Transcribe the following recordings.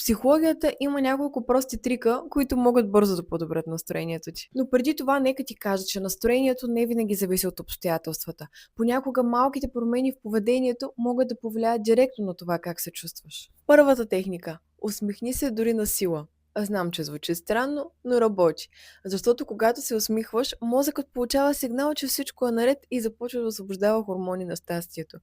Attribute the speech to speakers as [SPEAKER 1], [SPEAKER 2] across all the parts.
[SPEAKER 1] Психологията има няколко прости трика, които могат бързо да подобрят настроението ти. Но преди това нека ти кажа, че настроението не винаги зависи от обстоятелствата. Понякога малките промени в поведението могат да повлияят директно на това как се чувстваш. Първата техника – усмихни се дори на сила. Знам, че звучи странно, но работи. Защото когато се усмихваш, мозъкът получава сигнал, че всичко е наред и започва да освобождава хормони на щастието.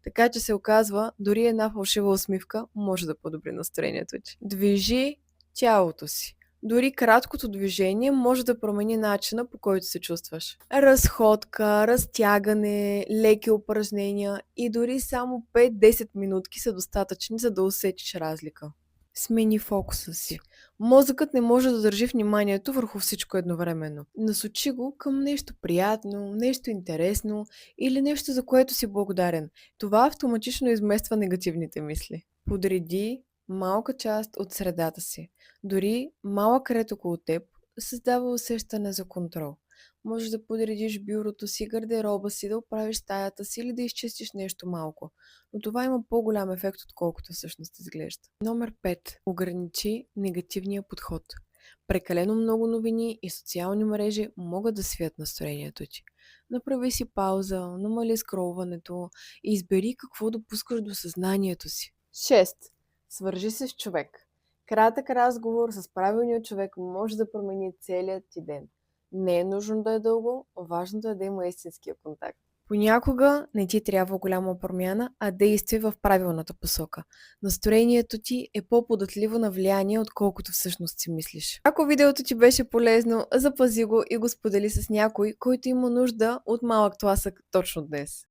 [SPEAKER 1] Така че се оказва, дори една фалшива усмивка може да подобри настроението ти. Движи тялото си. Дори краткото движение може да промени начина, по който се чувстваш. Разходка, разтягане, леки упражнения и дори само 5-10 минутки са достатъчни, за да усетиш разлика. Смени фокуса си. Мозъкът не може да държи вниманието върху всичко едновременно. Насочи го към нещо приятно, нещо интересно или нещо, за което си благодарен. Това автоматично измества негативните мисли. Подреди малка част от средата си. Дори малък ред около теб създава усещане за контрол. Можеш да подредиш бюрото си, гардероба си, да оправиш стаята си или да изчистиш нещо малко. Но това има по-голям ефект, отколкото всъщност изглежда. Номер 5. Ограничи негативния подход. Прекалено много новини и социални мрежи могат да свият настроението ти. Направи си пауза, намали скролването и избери какво да пускаш до съзнанието си. 6. Свържи се с човек. Кратък разговор с правилния човек може да промени целият ти ден. Не е нужно да е дълго, важното е да има истинския контакт. Понякога не ти трябва голяма промяна, а действие в правилната посока. Настроението ти е по-податливо на влияние, отколкото всъщност си мислиш. Ако видеото ти беше полезно, запази го и го сподели с някой, който има нужда от малък тласък точно днес.